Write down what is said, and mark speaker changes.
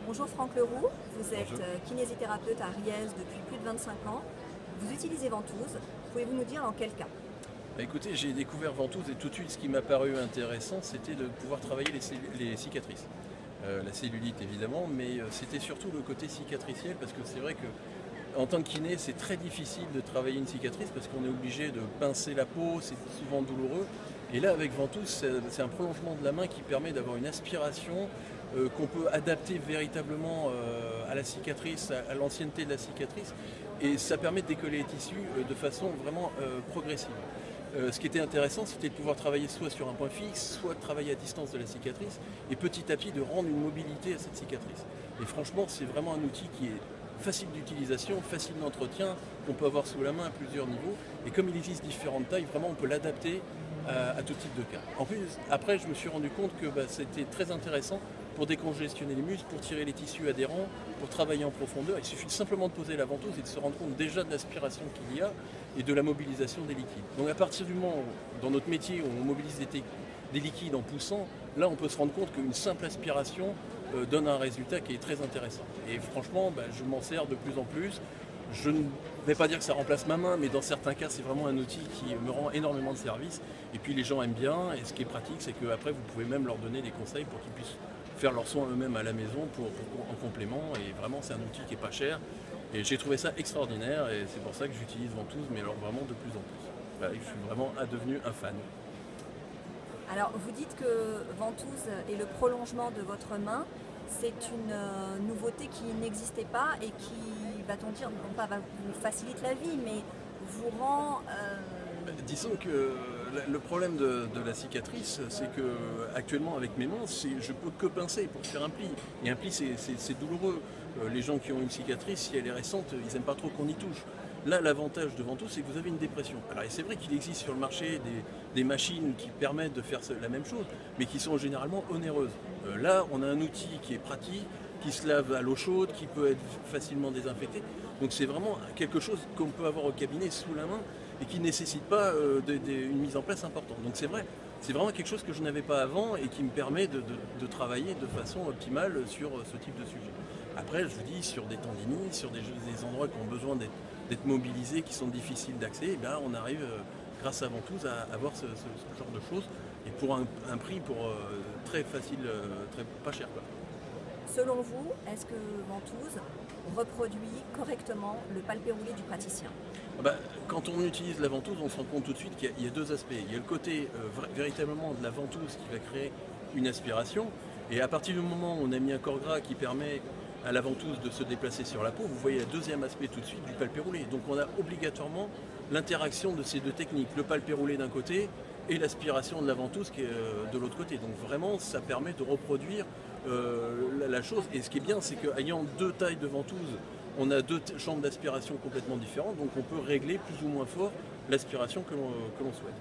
Speaker 1: Bonjour Franck Leroux, vous êtes
Speaker 2: Bonjour.
Speaker 1: kinésithérapeute à Riez depuis plus de 25 ans. Vous utilisez ventouse. Pouvez-vous nous dire dans quel cas?
Speaker 2: Bah, écoutez, j'ai découvert ventouse et tout de suite ce qui m'a paru intéressant, c'était de pouvoir travailler les cicatrices. La cellulite évidemment, mais c'était surtout le côté cicatriciel parce que c'est vrai que en tant que kiné, c'est très difficile de travailler une cicatrice parce qu'on est obligé de pincer la peau, c'est souvent douloureux. Et là, avec ventouse, c'est un prolongement de la main qui permet d'avoir une aspiration qu'on peut adapter véritablement à la cicatrice, à l'ancienneté de la cicatrice. Et ça permet de décoller les tissus de façon vraiment progressive. Ce qui était intéressant, c'était de pouvoir travailler soit sur un point fixe, soit de travailler à distance de la cicatrice, et petit à petit de rendre une mobilité à cette cicatrice. Et franchement, c'est vraiment un outil qui est facile d'utilisation, facile d'entretien, qu'on peut avoir sous la main à plusieurs niveaux. Et comme il existe différentes tailles, vraiment on peut l'adapter à tout type de cas. En plus, après, je me suis rendu compte que c'était très intéressant pour décongestionner les muscles, pour tirer les tissus adhérents, pour travailler en profondeur. Il suffit simplement de poser la ventouse et de se rendre compte déjà de l'aspiration qu'il y a et de la mobilisation des liquides. Donc à partir du moment où, dans notre métier, on mobilise des liquides en poussant, là on peut se rendre compte qu'une simple aspiration donne un résultat qui est très intéressant. Et franchement, je m'en sers de plus en plus. Je ne vais pas dire que ça remplace ma main, mais dans certains cas, c'est vraiment un outil qui me rend énormément de service. Et puis les gens aiment bien, et ce qui est pratique, c'est qu'après, vous pouvez même leur donner des conseils pour qu'ils puissent faire leurs soins eux-mêmes à la maison en complément. Et vraiment, c'est un outil qui n'est pas cher. Et j'ai trouvé ça extraordinaire, et c'est pour ça que j'utilise ventouse, mais alors vraiment de plus en plus. Voilà, je suis vraiment devenu un fan.
Speaker 1: Alors, vous dites que ventouse est le prolongement de votre main. C'est une nouveauté qui n'existait pas et qui, va-t-on dire, non pas vous facilite la vie, mais vous rend...
Speaker 2: Disons que le problème de la cicatrice, c'est que actuellement avec mes mains, je peux que pincer pour faire un pli. Et un pli, c'est douloureux. Les gens qui ont une cicatrice, si elle est récente, ils n'aiment pas trop qu'on y touche. Là, l'avantage de ventouse, c'est que vous avez une dépression. Alors, et c'est vrai qu'il existe sur le marché des machines qui permettent de faire la même chose, mais qui sont généralement onéreuses. Là, on a un outil qui est pratique, qui se lave à l'eau chaude, qui peut être facilement désinfecté. Donc c'est vraiment quelque chose qu'on peut avoir au cabinet sous la main et qui ne nécessite pas une mise en place importante. Donc c'est vrai, c'est vraiment quelque chose que je n'avais pas avant et qui me permet de travailler de façon optimale sur ce type de sujet. Après, je vous dis, sur des tendinites, sur des endroits qui ont besoin d'être mobilisés, qui sont difficiles d'accès, on arrive, grâce à ventouse, à avoir ce genre de choses et pour un prix très facile, pas cher, quoi.
Speaker 1: Selon vous, est-ce que ventouse reproduit correctement le palpé roulé du praticien?
Speaker 2: Quand on utilise la ventouse, on se rend compte tout de suite qu'il y a deux aspects. Il y a le côté véritablement de la ventouse qui va créer une aspiration. Et à partir du moment où on a mis un corps gras qui permet à la ventouse de se déplacer sur la peau, vous voyez le deuxième aspect tout de suite du palpé roulé. Donc on a obligatoirement l'interaction de ces deux techniques, le palpé roulé d'un côté et l'aspiration de la ventouse qui est de l'autre côté. Donc vraiment, ça permet de reproduire la chose. Et ce qui est bien, c'est qu'ayant deux tailles de ventouse, on a deux chambres d'aspiration complètement différentes, donc on peut régler plus ou moins fort l'aspiration que l'on souhaite.